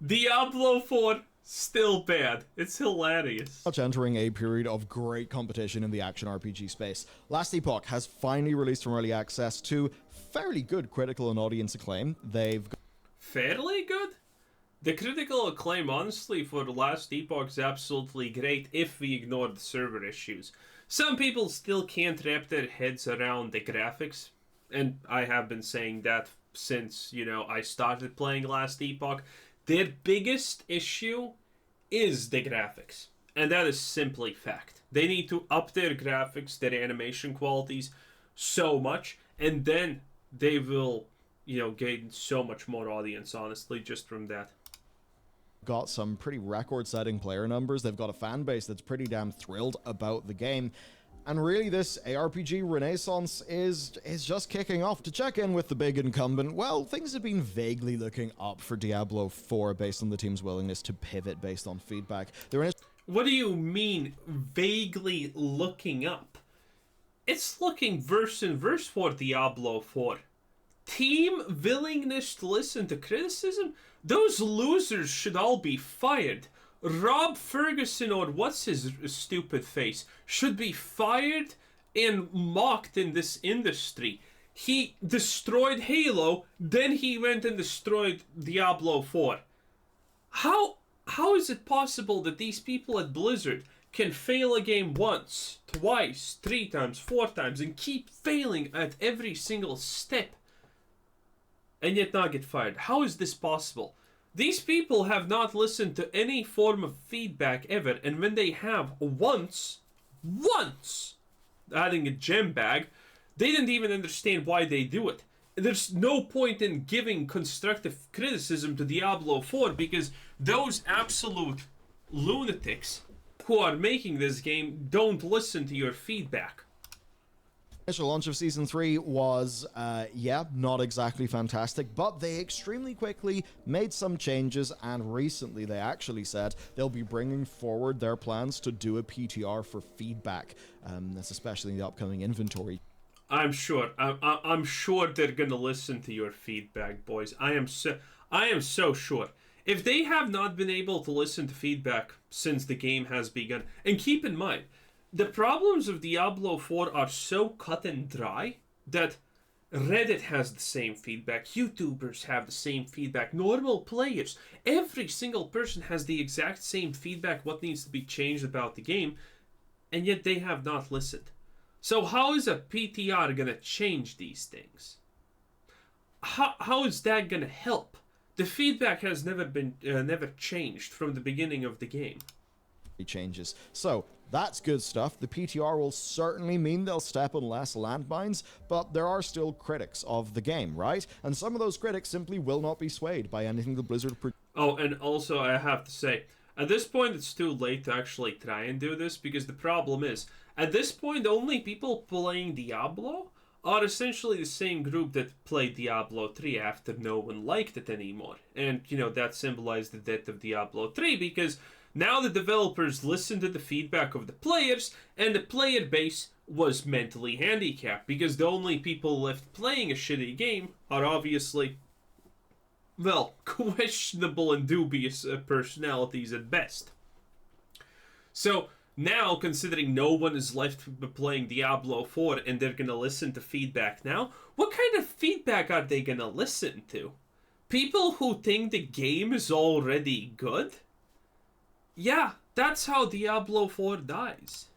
Diablo 4, still bad. It's hilarious. Much entering a period of great competition in the action RPG space. Last Epoch has finally released from early access to fairly good critical and audience acclaim. They've Fairly good? The critical acclaim, honestly, for the Last Epoch is absolutely great if we ignore the server issues. Some people still can't wrap their heads around the graphics, and I have been saying that since, I started playing Last Epoch. Their biggest issue is the graphics, and that is simply fact. They need to up their graphics, their animation qualities so much, and then they will, gain so much more audience, honestly, just from that. Got some pretty record-setting player numbers. They've got a fan base that's pretty damn thrilled about the game. And really, this ARPG renaissance is just kicking off. To check in with the big incumbent, well, things have been vaguely looking up for Diablo 4 based on the team's willingness to pivot based on feedback. What do you mean, vaguely looking up? It's looking verse in verse for Diablo 4. Team willingness to listen to criticism? Those losers should all be fired. Rob Ferguson, or what's his stupid face, should be fired and mocked in this industry. He destroyed Halo, then he went and destroyed Diablo 4. How is it possible that these people at Blizzard can fail a game once, twice, 3 times, 4 times, and keep failing at every single step, and yet not get fired? How is this possible? These people have not listened to any form of feedback ever, and when they have once, adding a gem bag, they didn't even understand why they do it. There's no point in giving constructive criticism to Diablo 4 because those absolute lunatics who are making this game don't listen to your feedback. Initial launch of Season 3 was, not exactly fantastic, but they extremely quickly made some changes, and recently they actually said they'll be bringing forward their plans to do a PTR for feedback. That's especially in the upcoming inventory. I'm sure. I'm sure they're gonna listen to your feedback, boys. I am so sure. If they have not been able to listen to feedback since the game has begun, and keep in mind, the problems of Diablo 4 are so cut and dry that Reddit has the same feedback, YouTubers have the same feedback, normal players, every single person has the exact same feedback what needs to be changed about the game, and yet they have not listened. So how is a PTR gonna change these things? How is that gonna help? The feedback has never changed from the beginning of the game. Changes. So that's good stuff. The PTR will certainly mean they'll step on less landmines, but there are still critics of the game, right? And some of those critics simply will not be swayed by anything the Blizzard Oh, and also I have to say, at this point it's too late to actually try and do this, because the problem is, at this point the only people playing Diablo are essentially the same group that played Diablo 3 after no one liked it anymore. And, that symbolized the death of Diablo 3, because now the developers listened to the feedback of the players, and the player base was mentally handicapped, because the only people left playing a shitty game are obviously, well, questionable and dubious personalities at best. So now, considering no one is left playing Diablo 4 and they're gonna listen to feedback now, what kind of feedback are they gonna listen to? People who think the game is already good? Yeah, that's how Diablo 4 dies.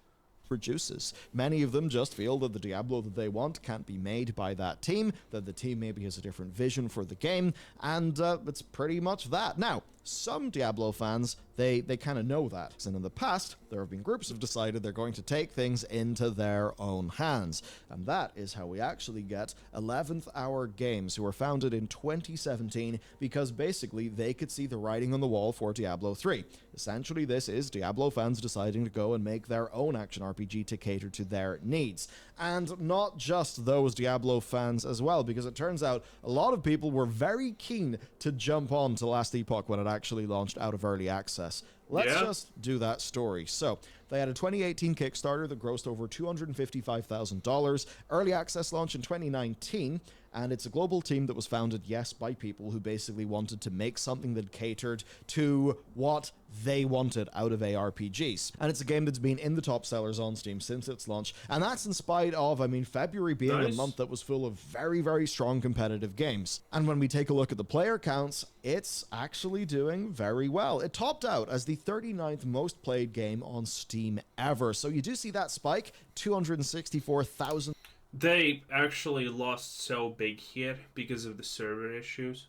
produces. Many of them just feel that the Diablo that they want can't be made by that team, that the team maybe has a different vision for the game, and it's pretty much that. Now, some Diablo fans, they kind of know that. And in the past, there have been groups who have decided they're going to take things into their own hands. And that is how we actually get 11th Hour Games, who were founded in 2017 because basically they could see the writing on the wall for Diablo 3. Essentially, this is Diablo fans deciding to go and make their own action RPG to cater to their needs. And not just those Diablo fans as well, because it turns out a lot of people were very keen to jump on to Last Epoch when it actually launched out of early access. Let's just do that story. So, they had a 2018 Kickstarter that grossed over $255,000, early access launch in 2019, And it's a global team that was founded, yes, by people who basically wanted to make something that catered to what they wanted out of ARPGs. And it's a game that's been in the top sellers on Steam since its launch, and that's in spite of, February being a month that was full of very, very strong competitive games. And when we take a look at the player counts, it's actually doing very well. It topped out as the 39th most played game on Steam ever. So you do see that spike, 264,000. They actually lost so big here because of the server issues.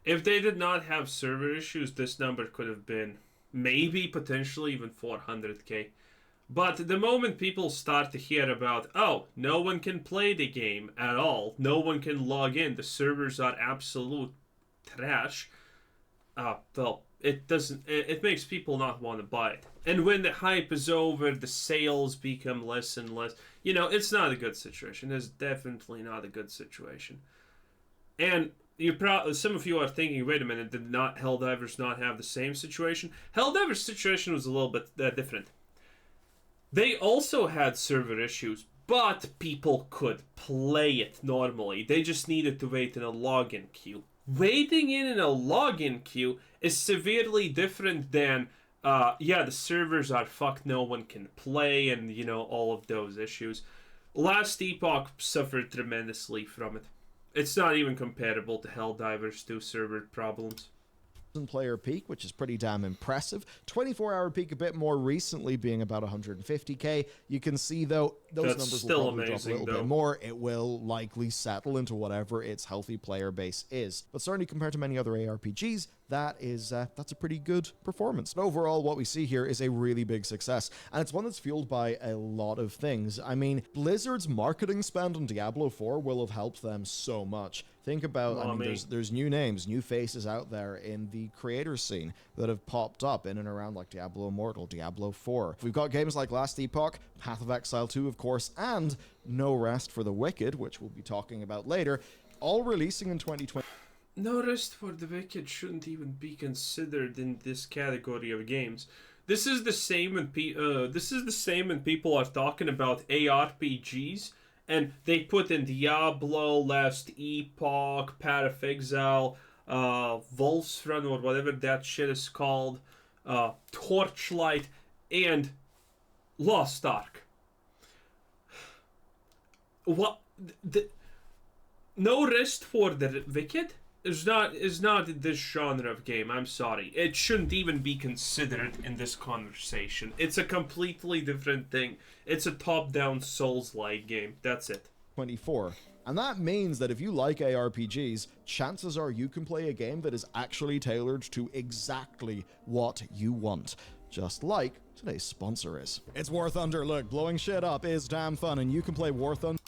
If they did not have server issues, this number could have been maybe potentially even 400k. But the moment people start to hear about, oh, no one can play the game at all, no one can log in, the servers are absolute trash, well, it makes people not want to buy it. And when the hype is over, the sales become less and less. It's not a good situation. It's definitely not a good situation. And some of you are thinking, wait a minute, did not Helldivers not have the same situation? Helldivers' situation was a little bit different. They also had server issues, but people could play it normally. They just needed to wait in a login queue. Waiting in a login queue is severely different than, the servers are fucked, no one can play, and, all of those issues. Last Epoch suffered tremendously from it. It's not even comparable to Helldivers 2 server problems. Player peak, which is pretty damn impressive. 24-hour peak a bit more recently being about 150k. You can see, though, those numbers will probably drop a little bit more. It will likely settle into whatever its healthy player base is. But certainly compared to many other ARPGs, that's a pretty good performance. But overall, what we see here is a really big success, and it's one that's fueled by a lot of things. Blizzard's marketing spend on Diablo 4 will have helped them so much. Think about, there's new names, new faces out there in the creator scene that have popped up in and around like Diablo Immortal, Diablo 4. We've got games like Last Epoch, Path of Exile 2, of course, and No Rest for the Wicked, which we'll be talking about later, all releasing in 2020. No Rest for the Wicked shouldn't even be considered in this category of games. This is the same when people are talking about ARPGs, and they put in Diablo, Last Epoch, Path of Exile, Wolfsrun, or whatever that shit is called, Torchlight, and Lost Ark. What? No Rest for the Wicked is not this genre of game. I'm sorry. It shouldn't even be considered in this conversation. It's a completely different thing. It's a top-down Souls-like game. That's it. 24. And that means that if you like ARPGs, chances are you can play a game that is actually tailored to exactly what you want. Just like today's sponsor is. It's War Thunder. Look, blowing shit up is damn fun, and you can play War Thunder.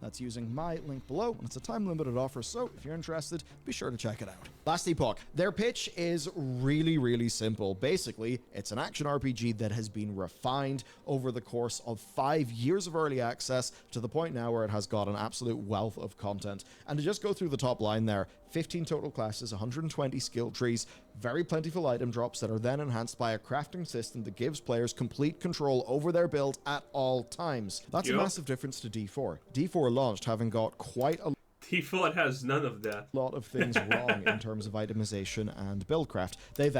That's using my link below, and it's a time-limited offer, so if you're interested, be sure to check it out. Last Epoch. Their pitch is really, really simple. Basically, it's an action RPG that has been refined over the course of 5 years of early access to the point now where it has got an absolute wealth of content. And to just go through the top line there, 15 total classes, 120 skill trees, very plentiful item drops that are then enhanced by a crafting system that gives players complete control over their build at all times. That's a massive difference to D4. D4 launched having got quite a D4 has none of that. lot of things wrong in terms of itemization and buildcraft. They've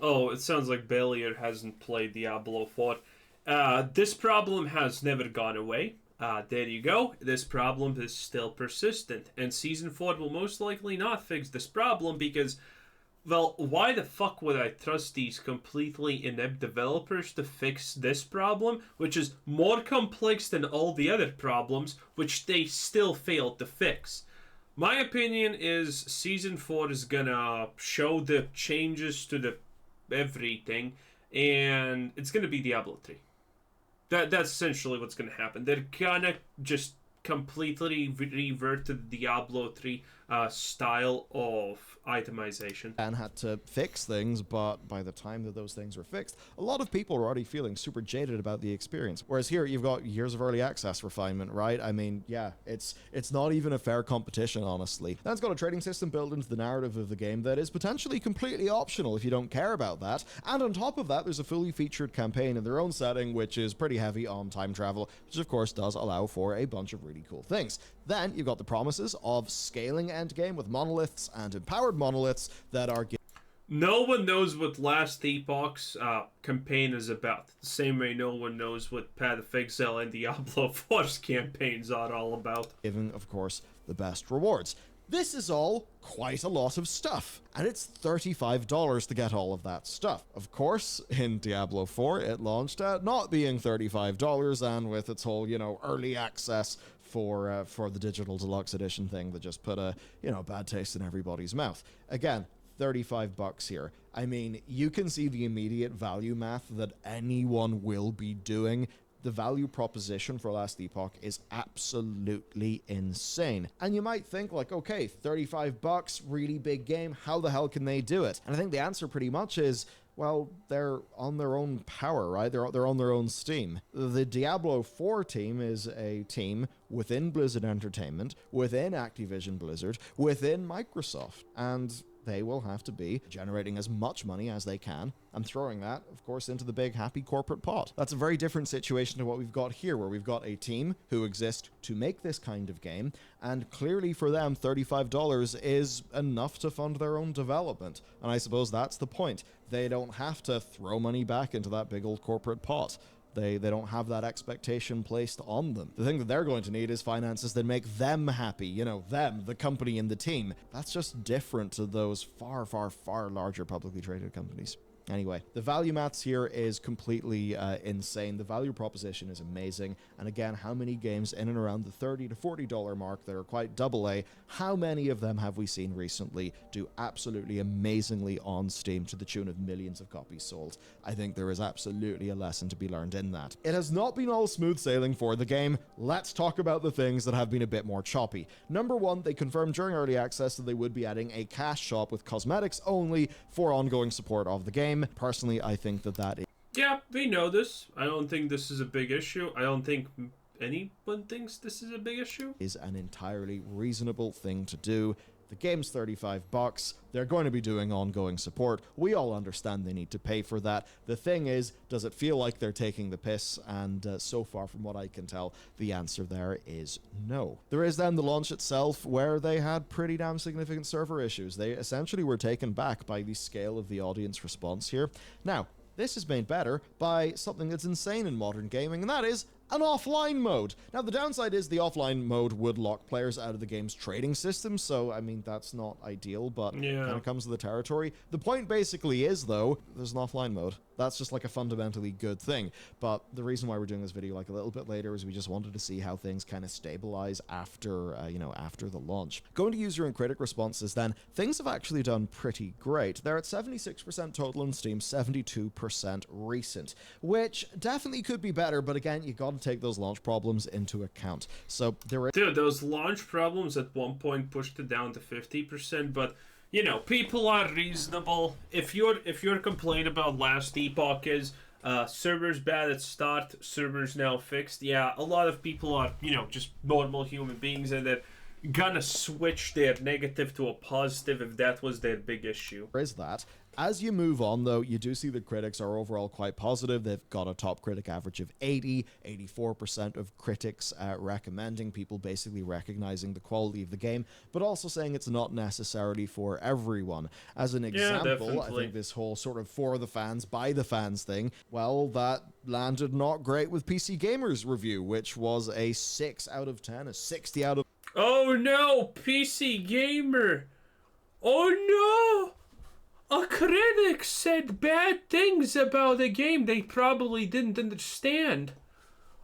Oh, it sounds like Belier hasn't played Diablo 4. This problem has never gone away. There you go. This problem is still persistent, and Season 4 will most likely not fix this problem because, well, why the fuck would I trust these completely inept developers to fix this problem, which is more complex than all the other problems, which they still failed to fix? My opinion is Season 4 is gonna show the changes to the everything, and it's gonna be Diablo 3. That's essentially what's going to happen. They're going to just completely revert to the Diablo 3 style of itemization. And had to fix things, but by the time that those things were fixed, a lot of people were already feeling super jaded about the experience. Whereas here, you've got years of early access refinement, right? I mean, yeah, it's not even a fair competition, honestly. Then it's got a trading system built into the narrative of the game that is potentially completely optional if you don't care about that. And on top of that, there's a fully featured campaign in their own setting, which is pretty heavy on time travel, which of course does allow for a bunch of really cool things. Then you've got the promises of scaling endgame with monoliths and empowered monoliths that are no one knows what Last Epoch's campaign is about. The same way no one knows what Path of Exile and Diablo 4's campaigns are all about. giving, of course, the best rewards. This is all quite a lot of stuff, and it's $35 to get all of that stuff. Of course, in Diablo 4, it launched at not being $35, and with its whole, early access for the digital deluxe edition thing that just put a, bad taste in everybody's mouth. Again, $35 here. I mean, you can see the immediate value math that anyone will be doing. The value proposition for Last Epoch is absolutely insane. And you might think like, okay, $35, really big game, how the hell can they do it? And I think the answer pretty much is, well, they're on their own power, right? They're on their own steam. The Diablo 4 team is a team within Blizzard Entertainment, within Activision Blizzard, within Microsoft, and they will have to be generating as much money as they can and throwing that, of course, into the big happy corporate pot. That's a very different situation to what we've got here, where we've got a team who exist to make this kind of game, and clearly for them, $35 is enough to fund their own development. And I suppose that's the point. They don't have to throw money back into that big old corporate pot. They don't have that expectation placed on them. The thing that they're going to need is finances that make them happy. Them, the company and the team. That's just different to those far, far, far larger publicly traded companies. Anyway, the value maths here is completely insane. The value proposition is amazing. And again, how many games in and around the $30 to $40 mark that are quite AA, how many of them have we seen recently do absolutely amazingly on Steam to the tune of millions of copies sold? I think there is absolutely a lesson to be learned in that. It has not been all smooth sailing for the game. Let's talk about the things that have been a bit more choppy. Number one, they confirmed during early access that they would be adding a cash shop with cosmetics only for ongoing support of the game. Personally, I think that is... Yeah, we know this. I don't think this is a big issue. I don't think anyone thinks this is a big issue. Is an entirely reasonable thing to do. The game's $35. They're going to be doing ongoing support. We all understand they need to pay for that. The thing is, does it feel like they're taking the piss? And so far, from what I can tell, the answer there is no. There is then the launch itself, where they had pretty damn significant server issues. They essentially were taken back by the scale of the audience response here. Now, this is made better by something that's insane in modern gaming, and that is an offline mode. Now, the downside is the offline mode would lock players out of the game's trading system, so, I mean, that's not ideal, but yeah, kind of comes with the territory. The point basically is, though, there's an offline mode. That's just like a fundamentally good thing. But the reason why we're doing this video like a little bit later is we just wanted to see how things kind of stabilize after, after the launch. Going to user and critic responses then, things have actually done pretty great. They're at 76% total on Steam, 72% recent, which definitely could be better, but again, you got to take those launch problems into account. So there are... Dude, those launch problems at one point pushed it down to 50%, but people are reasonable. If your complaint about Last Epoch is servers bad at start, servers now fixed, yeah, a lot of people are, just normal human beings, and they're gonna switch their negative to a positive if that was their big issue. There is that. As you move on, though, you do see the critics are overall quite positive. They've got a top critic average of 84% of critics recommending, people basically recognizing the quality of the game, but also saying it's not necessarily for everyone. As an example, I think this whole sort of for the fans, by the fans thing, well, that landed not great with PC Gamer's review, which was a 6 out of 10, a 60 out of... Oh no, PC Gamer! Oh no! A critic said bad things about a game they probably didn't understand.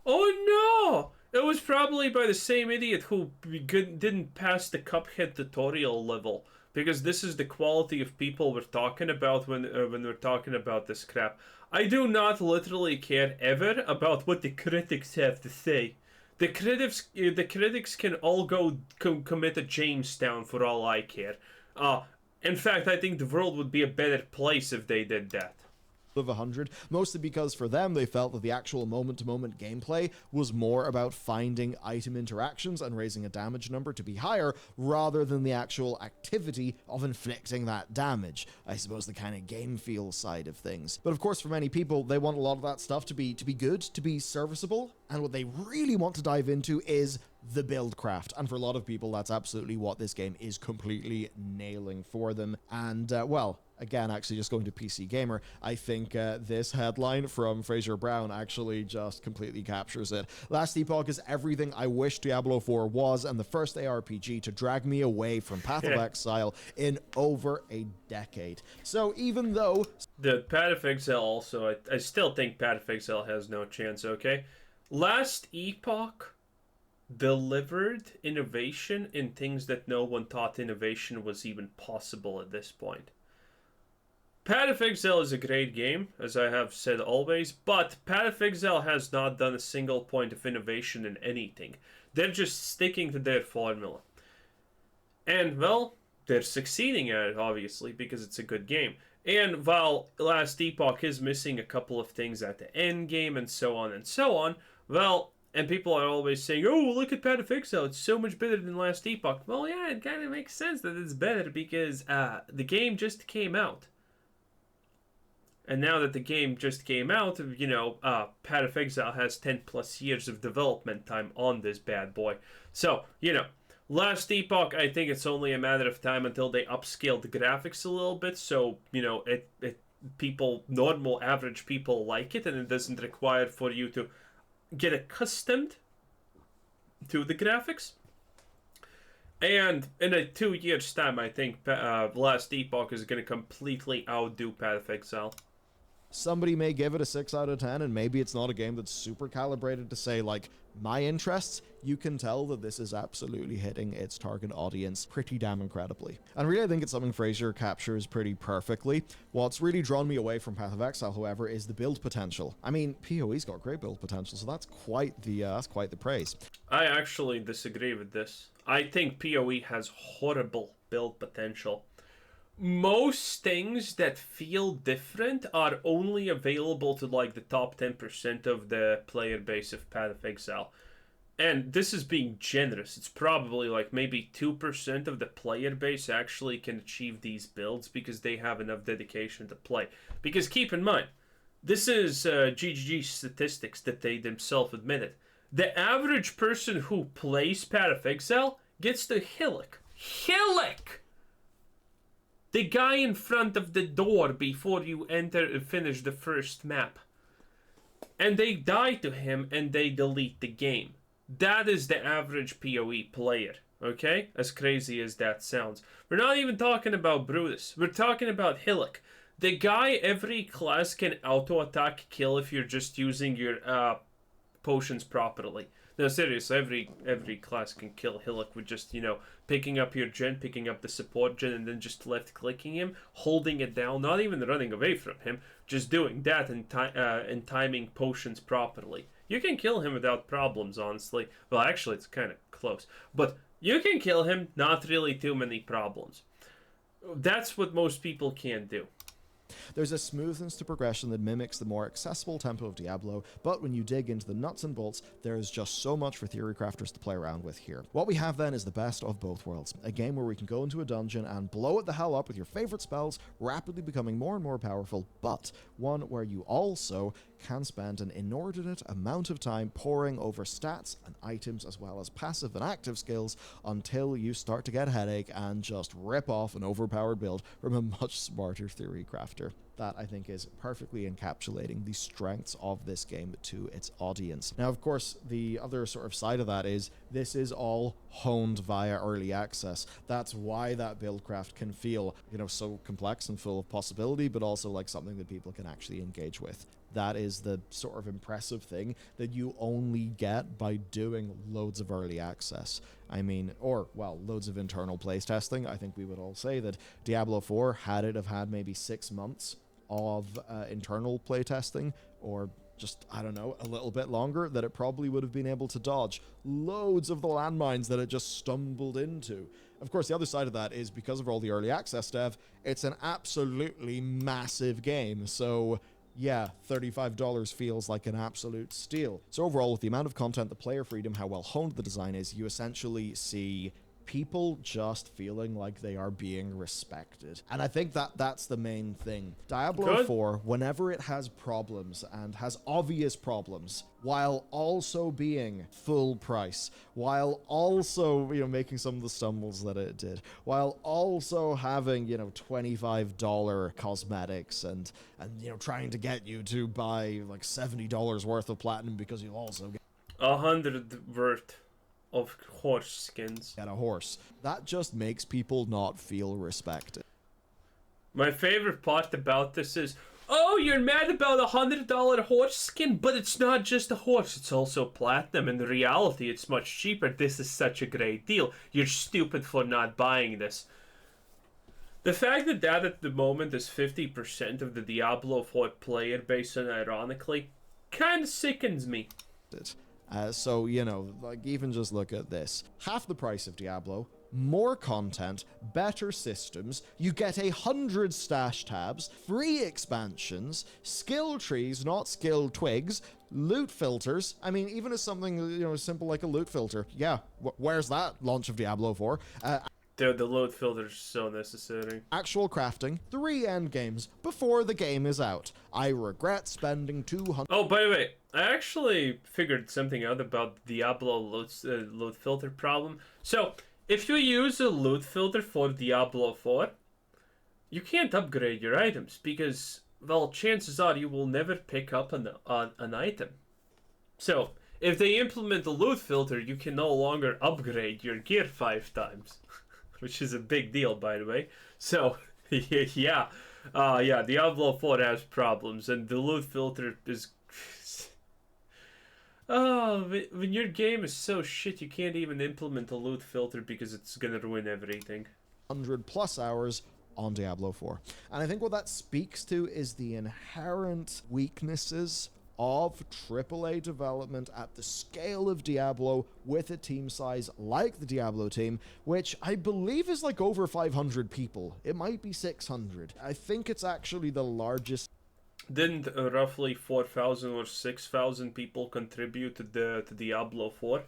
Oh no! It was probably by the same idiot who didn't pass the Cuphead tutorial level. Because this is the quality of people we're talking about when we're talking about this crap. I do not literally care ever about what the critics have to say. the critics can all go commit a Jamestown for all I care. In fact, I think the world would be a better place if they did that. Of 100, mostly because for them they felt that the actual moment-to-moment gameplay was more about finding item interactions and raising a damage number to be higher rather than the actual activity of inflicting that damage. I suppose the kind of game feel side of things. But of course for many people they want a lot of that stuff to be good, to be serviceable, and what they really want to dive into is the build craft. And for a lot of people that's absolutely what this game is completely nailing for them. And well, again, actually just going to PC Gamer, I think this headline from Fraser Brown actually just completely captures it. Last Epoch is everything I wish Diablo 4 was, and the first ARPG to drag me away from Path of Exile in over a decade. So even though... The Path of Exile also, I still think Path of Exile has no chance, okay? Last Epoch delivered innovation in things that no one thought innovation was even possible at this point. Path of Exile is a great game, as I have said always, but Path of Exile has not done a single point of innovation in anything. They're just sticking to their formula. And, well, they're succeeding at it, obviously, because it's a good game. And while Last Epoch is missing a couple of things at the end game and so on, well, and people are always saying, oh, look at Path of Exile, it's so much better than Last Epoch. Well, yeah, it kind of makes sense that it's better because the game just came out. And now that the game just came out, you know, Path of Exile has 10 plus years of development time on this bad boy. So, you know, Last Epoch, I think it's only a matter of time until they upscale the graphics a little bit. So, you know, normal, average people like it, and it doesn't require for you to get accustomed to the graphics. And in a 2 years' time, I think Last Epoch is going to completely outdo Path of Exile. Somebody may give it a 6 out of 10, and maybe it's not a game that's super calibrated to say, like, my interests. You can tell that this is absolutely hitting its target audience pretty damn incredibly. And really, I think it's something Fraser captures pretty perfectly. What's really drawn me away from Path of Exile, however, is the build potential. I mean, PoE's got great build potential, so that's quite the praise. I actually disagree with this. I think PoE has horrible build potential. Most things that feel different are only available to like the top 10% of the player base of Path of Exile. And this is being generous. It's probably like maybe 2% of the player base actually can achieve these builds because they have enough dedication to play. Because keep in mind, this is GGG statistics that they themselves admitted. The average person who plays Path of Exile gets to Hillock. Hillock! The guy in front of the door before you finish the first map. And they die to him and they delete the game. That is the average PoE player, okay? As crazy as that sounds. We're not even talking about Brutus. We're talking about Hillock. The guy every class can auto-attack kill if you're just using your potions properly. No, seriously, every class can kill Hillock with just, you know, picking up your gen, picking up the support gen, and then just left-clicking him, holding it down, not even running away from him, just doing that and timing potions properly. You can kill him without problems, honestly. Well, actually, it's kind of close. But you can kill him, not really too many problems. That's what most people can't do. There's a smoothness to progression that mimics the more accessible tempo of Diablo, but when you dig into the nuts and bolts, there is just so much for theory crafters to play around with here. What we have then is the best of both worlds, a game where we can go into a dungeon and blow it the hell up with your favorite spells, rapidly becoming more and more powerful, but one where you also can spend an inordinate amount of time poring over stats and items as well as passive and active skills until you start to get a headache and just rip off an overpowered build from a much smarter theory crafter. That, I think, is perfectly encapsulating the strengths of this game to its audience. Now, of course, the other sort of side of that is this is all honed via early access. That's why that buildcraft can feel, you know, so complex and full of possibility, but also like something that people can actually engage with. That is the sort of impressive thing that you only get by doing loads of early access. I mean, or, well, loads of internal playtesting. I think we would all say that Diablo 4, had it have had maybe 6 months of internal playtesting, or just, I don't know, a little bit longer, that it probably would have been able to dodge loads of the landmines that it just stumbled into. Of course, the other side of that is because of all the early access dev, it's an absolutely massive game. So yeah, $35 feels like an absolute steal. So overall, with the amount of content, the player freedom, how well honed the design is, you essentially see people just feeling like they are being respected. And I think that that's the main thing. Diablo 4, whenever it has problems and has obvious problems, while also being full price, while also, making some of the stumbles that it did, while also having, $25 cosmetics and trying to get you to buy like $70 worth of platinum because you'll also get 100 worth of horse skins. Get a horse. That just makes people not feel respected. My favorite part about this is, oh, you're mad about $100 horse skin, but it's not just a horse, it's also platinum. In reality, it's much cheaper. This is such a great deal. You're stupid for not buying this. The fact that at the moment is 50% of the Diablo 4 player base, and ironically, kind of sickens me. So, even just look at this. Half the price of Diablo, more content, better systems, you get 100 stash tabs, free expansions, skill trees, not skill twigs, loot filters. I mean, even as something, as simple like a loot filter. Yeah, where's that launch of Diablo 4? Dude, the load filter is so necessary. Actual crafting, 3 end games before the game is out. I regret spending $200. Oh, by the way, I actually figured something out about Diablo load filter problem. So, if you use a load filter for Diablo 4, you can't upgrade your items because, well, chances are you will never pick up an item. So, if they implement the load filter, you can no longer upgrade your gear 5 times. Which is a big deal, by the way. So, yeah. Diablo 4 has problems, and the loot filter is... when your game is so shit, you can't even implement a loot filter because it's gonna ruin everything. 100+ hours on Diablo 4. And I think what that speaks to is the inherent weaknesses of AAA development at the scale of Diablo with a team size like the Diablo team, which I believe is like over 500 people. It might be 600. I think it's actually the largest. Didn't roughly 4,000 or 6,000 people contribute to Diablo 4?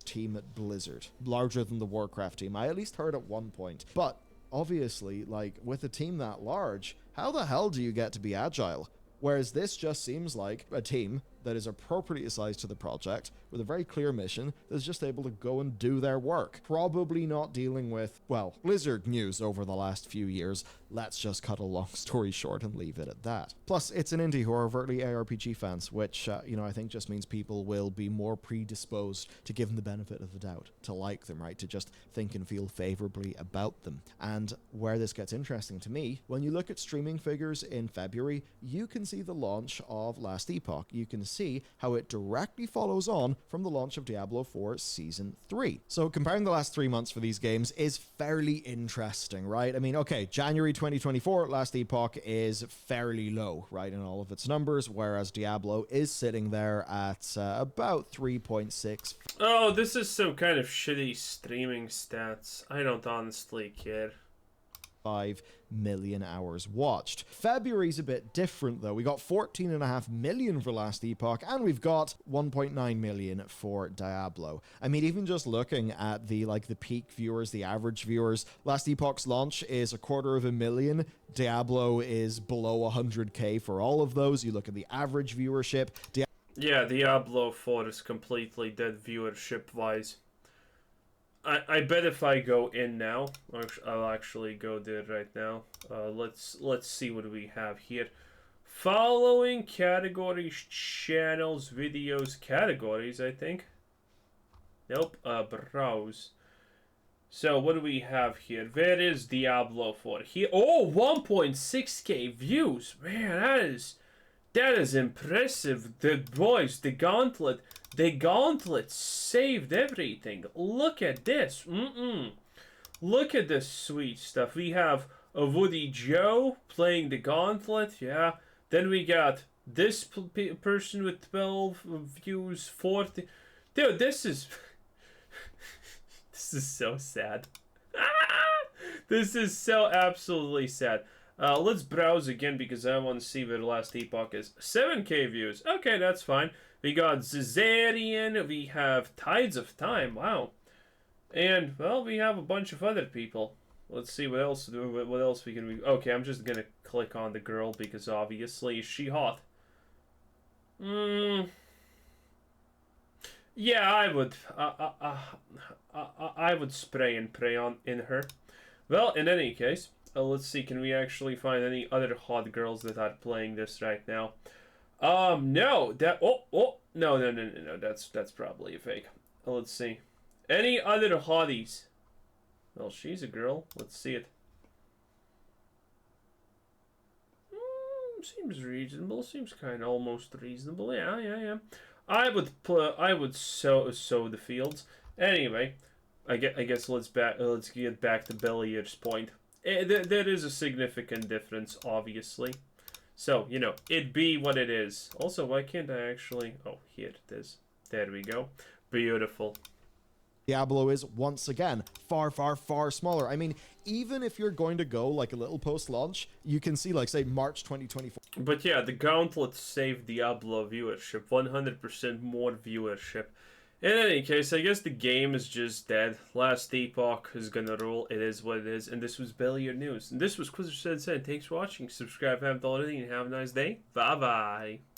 Team at Blizzard. Larger than the Warcraft team. I at least heard at one point. But obviously, like, with a team that large, how the hell do you get to be agile? Whereas this just seems like a team that is appropriately sized to the project, with a very clear mission, that's just able to go and do their work. Probably not dealing with, well, Blizzard news over the last few years. Let's just cut a long story short and leave it at that. Plus, it's an indie who are overtly ARPG fans, which, I think just means people will be more predisposed to give them the benefit of the doubt, to like them, right? To just think and feel favorably about them. And where this gets interesting to me, when you look at streaming figures in February, you can see the launch of Last Epoch. You can see how it directly follows on from the launch of Diablo 4 Season 3. So comparing the last 3 months for these games is fairly interesting, right? I mean, okay, January 2024, Last Epoch is fairly low, right, in all of its numbers, whereas Diablo is sitting there at about 3.6. Oh, this is some kind of shitty streaming stats. I don't honestly care. 5 million hours watched. February's a bit different though. We got 14.5 million for Last Epoch, and we've got 1.9 million for Diablo. I mean, even just looking at the peak viewers, the average viewers, Last Epoch's launch is 250,000. Diablo is below 100k for all of those. You look at the average viewership. Yeah, Diablo 4 is completely dead viewership-wise. I bet if I go in now, I'll actually go there right now. Let's see what we have here. Following categories, channels, videos, categories, I think. Nope, browse. So what do we have here? Where is Diablo 4? Here, oh, 1.6k views. Man, that is impressive. The gauntlet. The gauntlet saved everything. Look at this. Look at this sweet stuff. We have a Woody Joe playing the gauntlet. Yeah. Then we got This person with 12 views, 40. Dude, this is this is so sad. This is so absolutely sad. Let's browse again because I want to see where the last epoch is. 7K views. Okay, that's fine. We got Zizarian. We have Tides of Time. Wow. And, well, we have a bunch of other people. Let's see what else we can... Okay, I'm just gonna click on the girl because obviously she hot. Yeah, I would. I would spray and pray on in her. Well, in any case, let's see. Can we actually find any other hot girls that are playing this right now? No. No. That's probably a fake. Let's see. Any other hotties? Well, she's a girl. Let's see it. Seems reasonable. Seems kind of almost reasonable. Yeah. I would sow the fields. Anyway, I guess let's get back to Bellier's point. There is a significant difference, obviously. So, you know, it be what it is. Also, why can't I actually... Oh, here it is. There we go. Beautiful. Diablo is, once again, far, far, far smaller. I mean, even if you're going to go, like, a little post-launch, you can see, like, say, March 2024. But yeah, the Gauntlet saved Diablo viewership. 100% more viewership. In any case, I guess the game is just dead. Last Epoch is gonna rule. It is what it is. And this was Bellier News. And this was Quizzer Sensei. Thanks for watching. Subscribe if you haven't already. And have a nice day. Bye-bye.